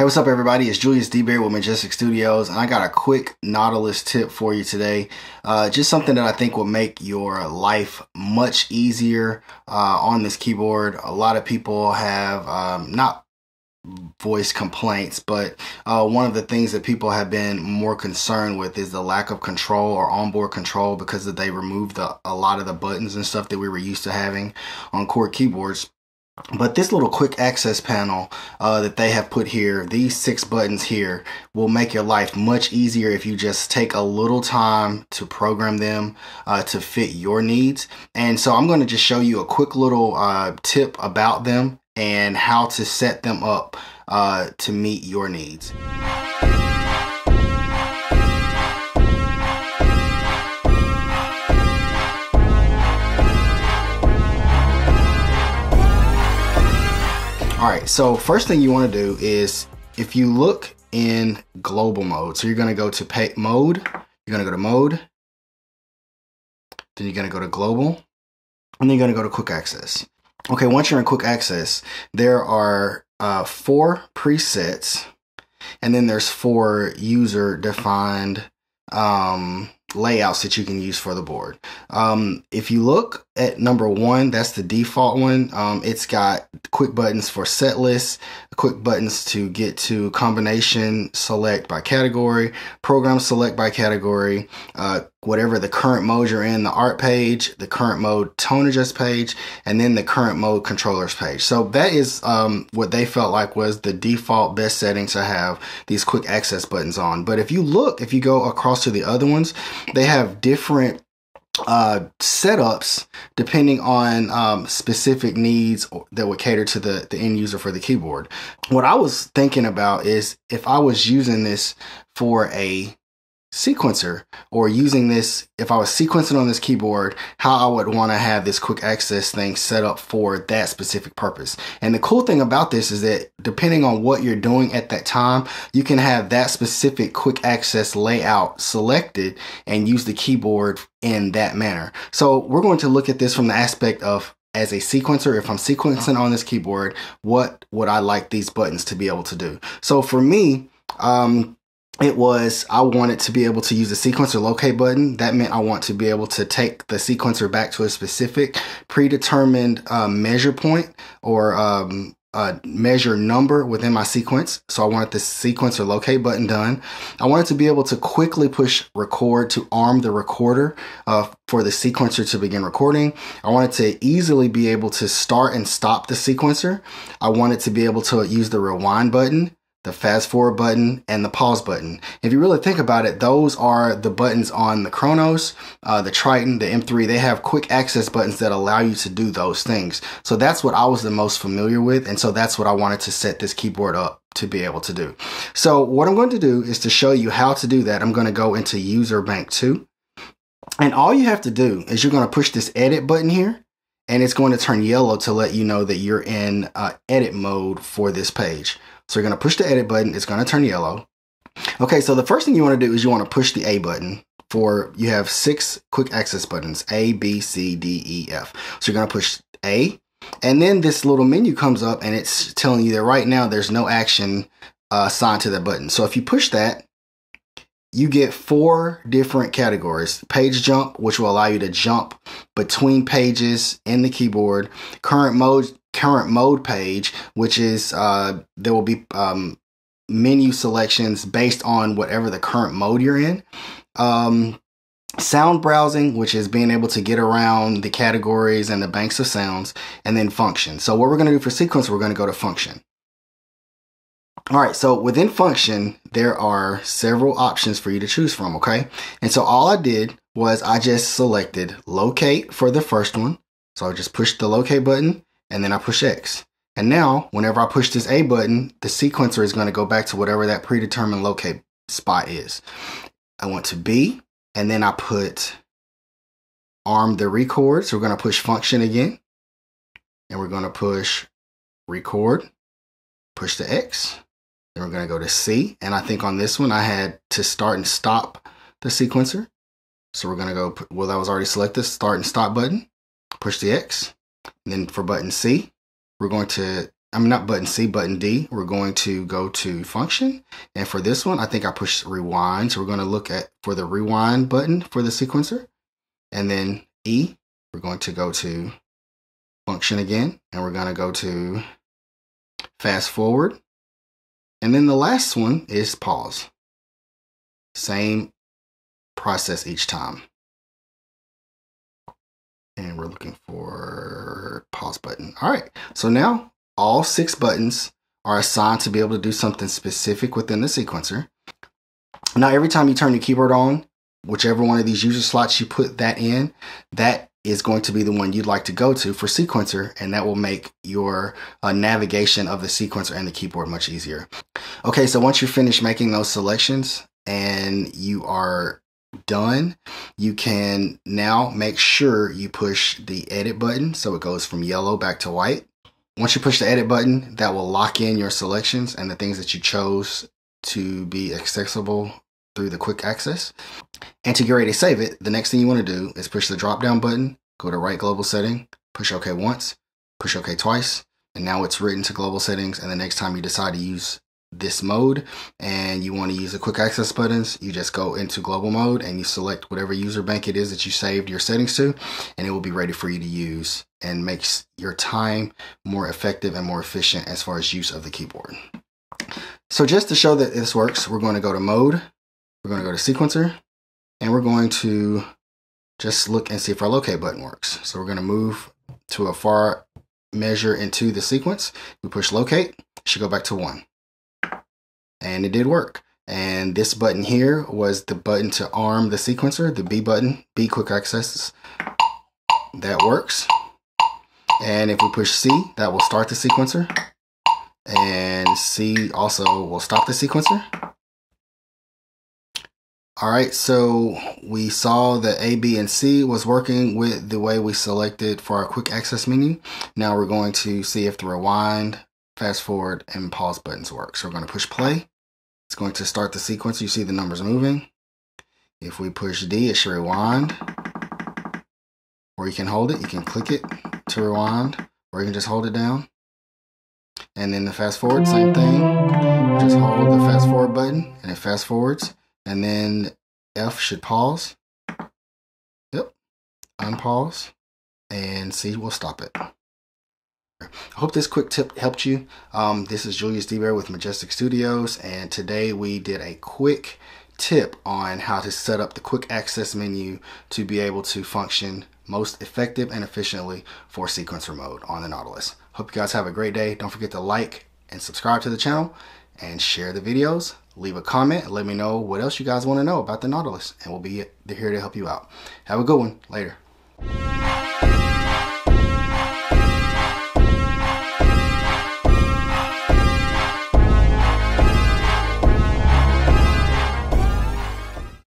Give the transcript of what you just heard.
Hey, what's up everybody? It's Julius DeBerry with Majestic Studios, and I got a quick Nautilus tip for you today. Just something that I think will make your life much easier on this keyboard. A lot of people have not voice complaints, but one of the things that people have been more concerned with is the lack of control or onboard control, because they removed a lot of the buttons and stuff that we were used to having on Korg keyboards. But this little quick access panel that they have put here, these 6 buttons here, will make your life much easier if you just take a little time to program them to fit your needs. And so I'm going to just show you a quick little tip about them and how to set them up to meet your needs. Alright, so first thing you want to do is, if you look in global mode, so you're going to go to mode, you're going to go to mode, then you're going to go to global, and then you're going to go to quick access. Okay, once you're in quick access, there are 4 presets, and then there's 4 user defined layouts that you can use for the board. If you look at number 1, that's the default one. It's got quick buttons for set lists, quick buttons to get to combination select by category, program select by category, whatever the current mode you're in, the art page, the current mode tone adjust page, and then the current mode controllers page. So that is what they felt like was the default best setting to have these quick access buttons on. But if you go across to the other ones, they have different setups depending on specific needs that would cater to the end user for the keyboard. What I was thinking about is, if I was using this for a sequencer, or using this, if I was sequencing on this keyboard, how I would want to have this quick access thing set up for that specific purpose. And the cool thing about this is that depending on what you're doing at that time, you can have that specific quick access layout selected and use the keyboard in that manner. So we're going to look at this from the aspect of, as a sequencer, if I'm sequencing on this keyboard, what would I like these buttons to be able to do? So for me, I wanted to be able to use the sequencer locate button. That meant I want to be able to take the sequencer back to a specific predetermined measure point or measure number within my sequence. So I wanted the sequencer locate button done. I wanted to be able to quickly push record to arm the recorder for the sequencer to begin recording. I wanted to easily be able to start and stop the sequencer. I wanted to be able to use the rewind button, the fast forward button, and the pause button. If you really think about it, those are the buttons on the Chronos, the Triton, the M3. They have quick access buttons that allow you to do those things. So that's what I was the most familiar with, and so that's what I wanted to set this keyboard up to be able to do. So what I'm going to do is to show you how to do that. I'm going to go into User Bank 2, and all you have to do is you're going to push this edit button here, and it's going to turn yellow to let you know that you're in edit mode for this page. So you're going to push the edit button, it's going to turn yellow. Okay, so the first thing you want to do is you want to push the A button. You have 6 quick access buttons, A, B, C, D, E, F. So you're going to push A, and then this little menu comes up and it's telling you that right now there's no action assigned to that button. So if you push that, you get 4 different categories. Page jump, which will allow you to jump between pages in the keyboard. Current mode page, which is there will be menu selections based on whatever the current mode you're in. Sound browsing, which is being able to get around the categories and the banks of sounds, and then function. So what we're going to do for sequence, we're going to go to function. All right, so within function, there are several options for you to choose from, okay? And so all I did was I just selected locate for the first one. So I just pushed the locate button, and then I push X. And now, whenever I push this A button, the sequencer is going to go back to whatever that predetermined locate spot is. I went to B, and then I put arm the record. So we're going to push function again, and we're going to push record, push the X. Then we're going to go to C, and I think on this one I had to start and stop the sequencer. So we're going to go, well, that was already selected, start and stop button, push the X. And then for button C, we're going to I'm not button C, button D. We're going to go to function. And for this one, I think I pushed rewind. So we're going to look at for the rewind button for the sequencer. And then E, we're going to go to function again. And we're going to go to fast forward. And then the last one is pause. Same process each time. And we're looking for pause button. All right, so now all 6 buttons are assigned to be able to do something specific within the sequencer. Now, every time you turn your keyboard on, whichever one of these user slots you put that in, that is going to be the one you'd like to go to for sequencer, and that will make your navigation of the sequencer and the keyboard much easier. Okay, so once you're finished making those selections and you are done, you can now make sure you push the edit button so it goes from yellow back to white. Once you push the edit button, that will lock in your selections and the things that you chose to be accessible through the quick access. And to get ready to save it, the next thing you want to do is push the drop down button, go to right global setting, push OK once, push OK twice, and now it's written to global settings. And the next time you decide to use this mode and you want to use the quick access buttons, you just go into global mode and you select whatever user bank it is that you saved your settings to, and it will be ready for you to use and makes your time more effective and more efficient as far as use of the keyboard. So just to show that this works, we're going to go to mode, we're going to go to sequencer, and we're going to just look and see if our locate button works. So we're going to move to a far measure into the sequence. We push locate, it should go back to 1. And it did work. And this button here was the button to arm the sequencer, the B button, B quick access. That works. And if we push C, that will start the sequencer. And C also will stop the sequencer. All right, so we saw that A, B, and C was working with the way we selected for our quick access menu. Now we're going to see if the rewind, fast forward, and pause buttons work. So we're going to push play. It's going to start the sequence. You see the numbers moving. If we push D, it should rewind. Or you can hold it. You can click it to rewind. Or you can just hold it down. And then the fast forward, same thing. Just hold the fast forward button and it fast forwards. And then F should pause. Yep. Unpause. And C will stop it. I hope this quick tip helped you. This is Julius DeBerry with Majestic Studios, and today we did a quick tip on how to set up the quick access menu to be able to function most effective and efficiently for sequencer mode on the Nautilus. Hope you guys have a great day. Don't forget to like and subscribe to the channel and share the videos. Leave a comment. Let me know what else you guys want to know about the Nautilus, and we'll be here to help you out. Have a good one. Later.